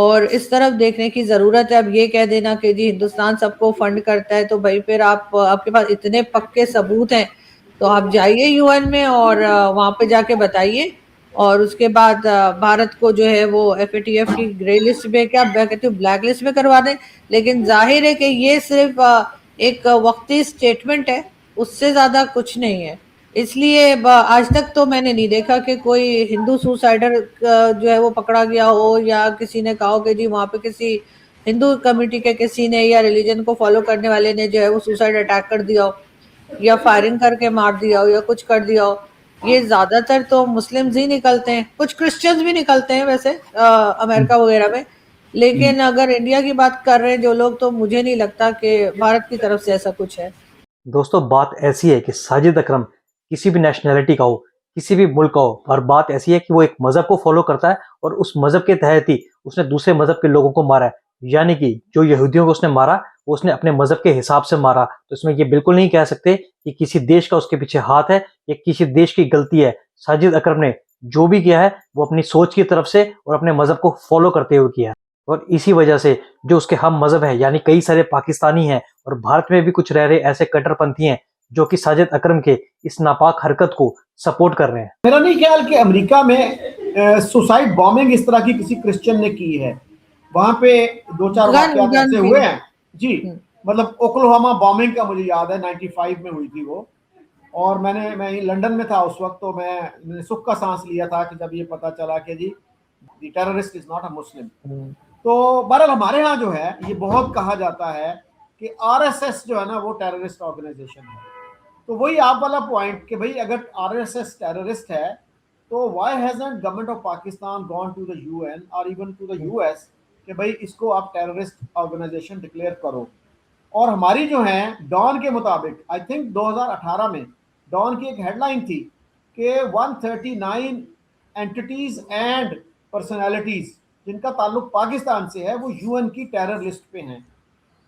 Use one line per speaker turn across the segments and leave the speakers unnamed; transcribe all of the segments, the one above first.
اور اس طرف دیکھنے کی ضرورت ہے. اب یہ کہہ دینا کہ جی ہندوستان سب کو فنڈ کرتا ہے تو بھائی پھر آپ کے پاس اتنے پکے ثبوت ہیں تو آپ جائیے یو این میں اور وہاں پہ جا کے بتائیے, اور اس کے بعد بھارت کو جو ہے وہ ایف اے ٹی ایف کی گرے لسٹ میں, کیا کہتے ہیں, بلیک لسٹ میں کروا دیں. لیکن ظاہر ہے کہ یہ صرف ایک وقتی سٹیٹمنٹ ہے, اس سے زیادہ کچھ نہیں ہے. اس لیے آج تک تو میں نے نہیں دیکھا کہ کوئی ہندو سوسائڈر جو ہے وہ پکڑا گیا ہو, یا کسی نے کہا ہو کہ جی وہاں پہ کسی ہندو کمیونٹی کے کسی نے یا ریلیجن کو فالو کرنے والے نے جو ہے وہ سوسائڈ اٹیک کر دیا ہو, یا فائرنگ کر کے مار دیا ہو, یا کچھ کر دیا ہو. یہ زیادہ تر تو مسلمز ہی نکلتے ہیں, کچھ کرسچنز بھی نکلتے ہیں ویسے امریکہ وغیرہ میں. لیکن اگر انڈیا کی بات کر رہے ہیں جو لوگ, تو مجھے نہیں لگتا کہ بھارت کی طرف سے ایسا کچھ ہے.
دوستو بات ایسی ہے کہ ساجد اکرم کسی بھی نیشنلٹی کا ہو, کسی بھی ملک کا ہو, اور بات ایسی ہے کہ وہ ایک مذہب کو فالو کرتا ہے اور اس مذہب کے تحت ہی اس نے دوسرے مذہب کے لوگوں کو مارا ہے. یعنی کہ جو یہودیوں کو اس نے مارا وہ اس نے اپنے مذہب کے حساب سے مارا. تو اس میں یہ بالکل نہیں کہہ سکتے کہ کسی دیش کا اس کے پیچھے ہاتھ ہے یا کسی دیش کی غلطی ہے. ساجد اکرم نے جو بھی کیا ہے وہ اپنی سوچ کی طرف سے اور اپنے مذہب کو فالو کرتے ہوئے کیا ہے, اور اسی وجہ سے جو اس کے ہم مذہب ہیں, یعنی کئی سارے پاکستانی ہیں اور بھارت میں بھی کچھ رہ رہے ایسے کٹر پنتھی ہیں جو کہ ساجد اکرم کے اس ناپاک حرکت کو سپورٹ کر رہے ہیں.
میرا نہیں خیال کہ امریکہ میں سوسائڈ بامبنگ اس طرح کی کسی کرسچن نے کی ہے. وہاں پہ 2-4 واقعات ایسے ہوئے ہیں جی, مطلب اوکلاہوما بامبنگ کا مجھے یاد ہے 95 میں ہوئی تھی وہ, اور میں لنڈن میں تھا اس وقت, تو میں نے سکھ کا سانس لیا تھا کہ جب یہ پتا چلا کہ جی دی ٹیررسٹ از ناٹ اے مسلم. تو بہرحال ہمارے ہاں جو ہے یہ بہت کہا جاتا ہے کہ آر ایس ایس جو ہے نا وہ ٹیررسٹ آرگنائزیشن ہے. تو وہی آپ والا پوائنٹ کہ بھئی اگر آر ایس ایس ٹیررسٹ ہے تو why hasn't government of Pakistan gone to the U N اور even to the U S کہ بھئی اس کو آپ ٹیررسٹ آرگنائزیشن ڈکلیئر کرو. اور ہماری جو ہیں ڈان کے مطابق آئی تھنک 2018 میں ڈان کی ایک ہیڈ لائن تھی کہ 139 اینٹیز اینڈ پرسنالٹیز جن کا تعلق پاکستان سے ہے وہ یو این کی ٹیرر لسٹ پہ ہیں.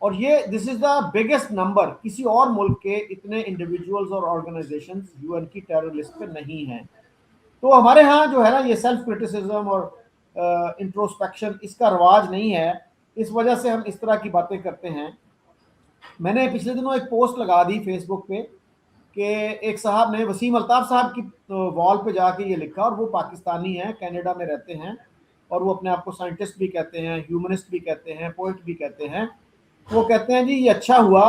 اور یہ دس از دا بگیسٹ نمبر, کسی اور ملک کے اتنے انڈیویجولز اور آرگنائزیشنز یو این کی ٹیرر لسٹ پہ نہیں ہیں. تو ہمارے ہاں جو ہے نا یہ سیلف کرٹیسزم اور انٹروسپیکشن اس کا رواج نہیں ہے, اس وجہ سے ہم اس طرح کی باتیں کرتے ہیں. میں نے پچھلے دنوں ایک پوسٹ لگا دی فیس بک پہ کہ ایک صاحب نے, وسیم الطاف صاحب کی وال پہ جا کے یہ لکھا, اور وہ پاکستانی ہیں, کینیڈا میں رہتے ہیں, اور وہ اپنے آپ کو سائنٹسٹ بھی کہتے ہیں, ہیومنسٹ بھی کہتے ہیں, پوئٹ بھی کہتے ہیں. وہ کہتے ہیں جی یہ اچھا ہوا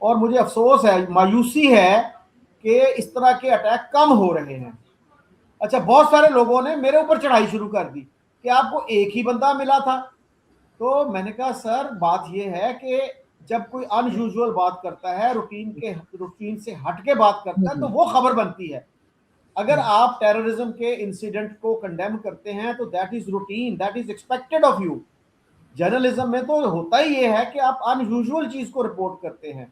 اور مجھے افسوس ہے, مایوسی ہے کہ اس طرح کے اٹیک کم ہو رہے ہیں. اچھا, بہت سارے لوگوں نے میرے اوپر چڑھائی شروع کر دی کہ آپ کو ایک ہی بندہ ملا تھا. تو میں نے کہا سر بات یہ ہے کہ جب کوئی ان یوزول بات کرتا ہے, روٹین سے ہٹ کے بات کرتا ہے, تو وہ خبر بنتی ہے. اگر آپ ٹیررزم کے انسیڈنٹ کو کنڈیم کرتے ہیں تو that is routine, that is expected of you. Journalism میں تو ہوتا ہی یہ ہے کہ آپ ان یوزول چیز کو رپورٹ کرتے ہیں.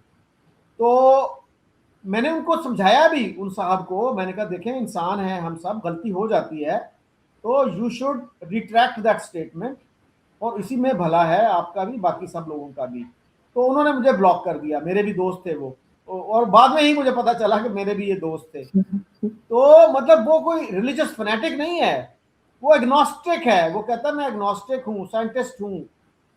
تو میں نے ان کو سمجھایا بھی, ان صاحب کو میں نے کہا دیکھیں انسان ہیں ہم سب, غلطی ہو جاتی ہے, تو you should retract that statement, اور اسی میں بھلا ہے آپ کا بھی, باقی سب لوگوں کا بھی. تو انہوں نے مجھے بلاک کر دیا, میرے بھی دوست تھے وہ, اور بعد میں ہی مجھے پتا چلا کہ میرے بھی یہ دوست تھے. تو مطلب وہ کوئی ریلیجس فنیٹک نہیں ہے, وہ ایگنوسٹک ہے, وہ کہتا ہے میں ایگنوسٹک ہوں, سائنٹسٹ ہوں,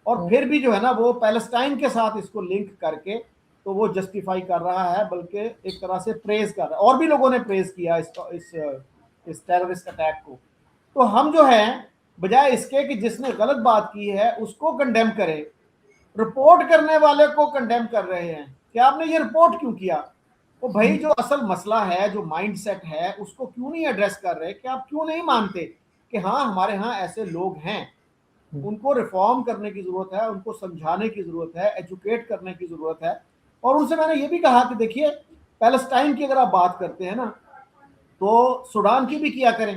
اور پھر بھی جو ہے نا وہ پیلسٹائن کے ساتھ اس کو لنک کر کے تو وہ جسٹیفائی کر رہا ہے, بلکہ ایک طرح سے پریز کر رہا ہے. اور بھی لوگوں نے پریز کیا اس ٹیررسٹ اٹیک کو. تو ہم جو ہیں بجائے اس کے کہ جس نے غلط بات کی ہے اس کو کنڈیم کریں, رپورٹ کرنے والے کو کنڈیم کر رہے ہیں کہ آپ نے یہ رپورٹ کیوں کیا. وہ بھائی جو اصل مسئلہ ہے, جو مائنڈ سیٹ ہے, اس کو کیوں نہیں ایڈریس کر رہے, کہ آپ کیوں نہیں مانتے کہ ہاں ہمارے ہاں ایسے لوگ ہیں, ان کو ریفارم کرنے کی ضرورت ہے, ان کو سمجھانے کی ضرورت ہے, ایجوکیٹ کرنے کی ضرورت ہے. اور ان سے میں نے یہ بھی کہا کہ دیکھیے پیلسٹائن کی اگر آپ بات کرتے ہیں نا تو سوڈان کی بھی کیا کریں,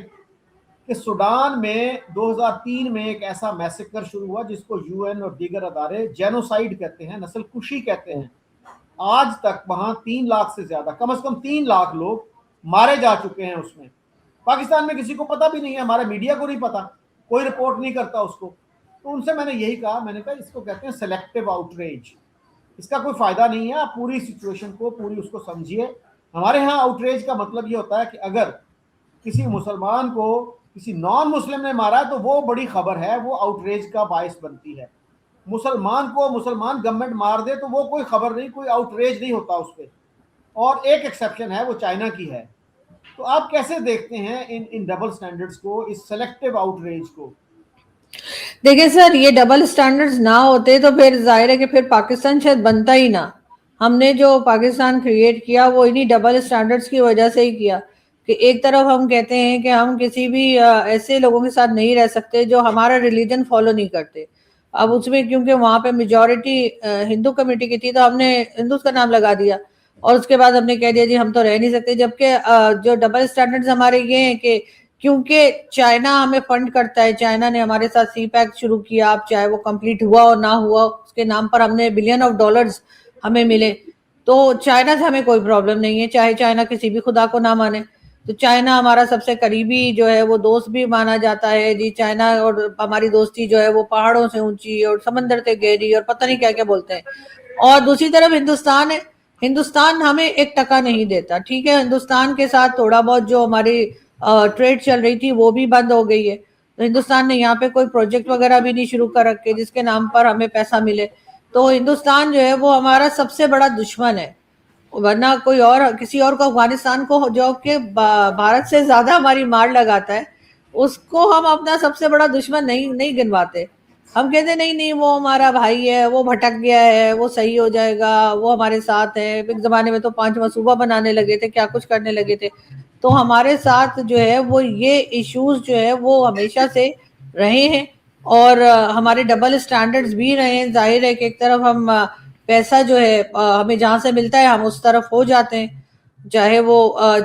کہ سوڈان میں 2003 میں ایک ایسا میسیکر شروع ہوا جس کو یو این اور دیگر ادارے جینوسائیڈ کہتے ہیں, نسل کشی کہتے ہیں. آج تک وہاں 3 لاکھ سے زیادہ, کم از کم 3 لاکھ لوگ مارے جا چکے ہیں اس میں. پاکستان میں کسی کو پتہ بھی نہیں ہے, ہمارے میڈیا کو نہیں پتا, کوئی رپورٹ نہیں کرتا اس کو. تو ان سے میں نے یہی کہا, میں نے کہا اس کو کہتے ہیں سلیکٹیو آؤٹریج, اس کا کوئی فائدہ نہیں ہے, آپ پوری سچویشن کو پوری اس کو سمجھیے. ہمارے ہاں آؤٹریج کا مطلب یہ ہوتا ہے کہ اگر کسی مسلمان کو کسی نان مسلم نے مارا تو وہ بڑی خبر ہے, وہ آؤٹریج کا باعث بنتی ہے. مسلمان کو مسلمان گورنمنٹ مار دے تو وہ کوئی خبر نہیں, کوئی آؤٹریج نہیں ہوتا اس پہ. اور ایک ایکسیپشن ہے, وہ چائنا کی ہے. تو آپ کیسے دیکھتے ہیں ان ڈبل سٹینڈرڈز کو, اس سلیکٹیو آؤٹریج کو؟
دیکھیں سر, یہ ڈبل سٹینڈرڈز نہ ہوتے تو پھر ظاہر ہے کہ پھر پاکستان شاید بنتا ہی نہ. ہم نے جو پاکستان کریٹ کیا وہ انہی ڈبل سٹینڈرڈز کی وجہ سے ہی کیا کہ ایک طرف ہم کہتے ہیں کہ ہم کسی بھی ایسے لوگوں کے ساتھ نہیں رہ سکتے جو ہمارا ریلیجن فالو نہیں کرتے. اب اس میں کیونکہ وہاں پہ میجورٹی ہندو کمیونٹی کی تھی تو ہم نے ہندوز کا نام لگا دیا, اور اس کے بعد ہم نے کہہ دیا جی ہم تو رہ نہیں سکتے. جبکہ جو ڈبل سٹینڈرڈز ہمارے یہ ہیں کہ کیونکہ چائنا ہمیں فنڈ کرتا ہے, چائنا نے ہمارے ساتھ سی پیک شروع کیا, اب چاہے وہ کمپلیٹ ہوا اور نہ ہوا, اس کے نام پر ہم نے بلین آف ڈالرز ہمیں ملے. تو چائنا سے ہمیں کوئی پرابلم نہیں ہے, چاہے چائنا کسی بھی خدا کو نہ مانے. تو چائنا ہمارا سب سے قریبی جو ہے وہ دوست بھی مانا جاتا ہے جی. چائنا اور ہماری دوستی جو ہے وہ پہاڑوں سے اونچی اور سمندر سے گہری اور پتہ نہیں کیا کیا بولتے ہیں. اور دوسری طرف ہندوستان ہے, ہندوستان ہمیں 1 ٹکا نہیں دیتا. ٹھیک ہے, ہندوستان کے ساتھ تھوڑا بہت جو ہماری ٹریڈ چل رہی تھی وہ بھی بند ہو گئی ہے. تو ہندوستان نے یہاں پہ کوئی پروجیکٹ وغیرہ بھی نہیں شروع کر رکھے جس کے نام پر ہمیں پیسہ ملے. تو ہندوستان جو ہے وہ ہمارا سب سے بڑا دشمن ہے, ورنہ کوئی اور کسی اور کو افغانستان کو جو کہ بھارت سے زیادہ ہماری مار لگاتا ہے اس کو ہم اپنا سب سے بڑا دشمن نہیں گنواتے. ہم کہتے نہیں وہ ہمارا بھائی ہے, وہ بھٹک گیا ہے, وہ صحیح ہو جائے گا, وہ ہمارے ساتھ ہے. ایک زمانے میں تو 5 صوبہ بنانے لگے تھے, کیا کچھ کرنے لگے تھے. تو ہمارے ساتھ جو ہے وہ یہ ایشوز جو ہے وہ ہمیشہ سے رہے ہیں, اور ہمارے ڈبل سٹینڈرڈز بھی رہے ہیں. ظاہر ہے کہ ایک طرف ہم پیسہ جو ہے ہمیں جہاں سے ملتا ہے ہم اس طرف ہو جاتے ہیں, چاہے وہ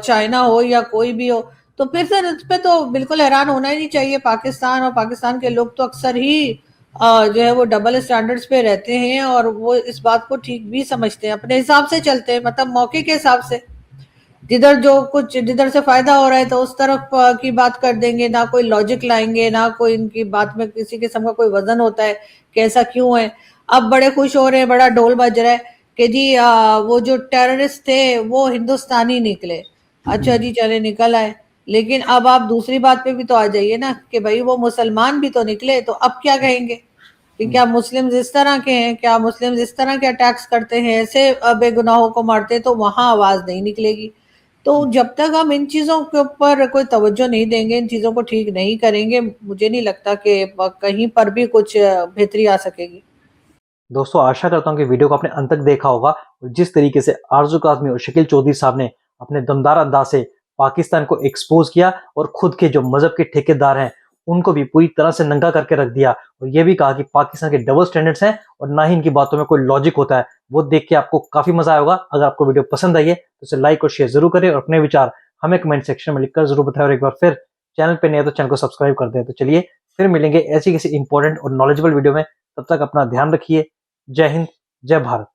چائنا ہو یا کوئی بھی ہو. تو پھر سر اس پہ تو بالکل حیران ہونا ہی نہیں چاہیے. پاکستان اور پاکستان کے لوگ تو اکثر ہی جو ہے وہ ڈبل سٹینڈرڈز پہ رہتے ہیں, اور وہ اس بات کو ٹھیک بھی سمجھتے ہیں, اپنے حساب سے چلتے ہیں, مطلب موقع کے حساب سے. جدھر سے فائدہ ہو رہا ہے تو اس طرف کی بات کر دیں گے, نہ کوئی لاجک لائیں گے, نہ کوئی ان کی بات میں کسی قسم کا کوئی وزن ہوتا ہے کہ ایسا کیوں ہے. اب بڑے خوش ہو رہے ہیں, بڑا ڈھول بج رہا ہے کہ جی وہ جو ٹیررسٹ تھے وہ ہندوستانی نکلے. اچھا جی چلے نکل آئے, لیکن اب آپ دوسری بات پہ بھی تو آ جائیے نا کہ بھائی وہ مسلمان بھی تو نکلے. تو اب کیا کہیں گے کہ کیا مسلمز اس طرح کے ہیں, کیا مسلمز اس طرح کے اٹیکس کرتے ہیں, ایسے بے گناہوں کو مارتے, تو وہاں آواز نہیں نکلے گی. تو جب تک ہم ان چیزوں کے اوپر کوئی توجہ نہیں دیں گے, ان چیزوں کو ٹھیک نہیں کریں گے, مجھے نہیں لگتا کہ کہیں پر بھی کچھ بہتری آ سکے گی.
دوستوں آشا کرتا ہوں کہ ویڈیو کو آپ نے انت تک دیکھا ہوگا, اور جس طریقے سے آرزو کاظمی اور شکیل چودھری صاحب نے اپنے دمدار انداز سے پاکستان کو ایکسپوز کیا, اور خود کے جو مذہب کے ٹھیکیدار ہیں ان کو بھی پوری طرح سے ننگا کر کے رکھ دیا, اور یہ بھی کہا کہ پاکستان کے ڈبل سٹینڈرڈز ہیں اور نہ ہی ان کی باتوں میں کوئی لاجک ہوتا ہے. وہ دیکھ کے آپ کو کافی مزہ آئے ہوگا. اگر آپ کو ویڈیو پسند آئی ہے تو اسے لائک اور شیئر ضرور کریں, اور اپنے وچار ہمیں کمنٹ سیکشن میں لکھ کر ضرور بتائیں, اور ایک بار پھر چینل پہ نہیں ہے تو چینل کو سبسکرائب کر دیں. تو چلیے پھر ملیں گے ایسی کسی امپورٹنٹ اور نالجبل ویڈیو میں. تب تک اپنا دھیان رکھیے. جے ہند, جے بھارت.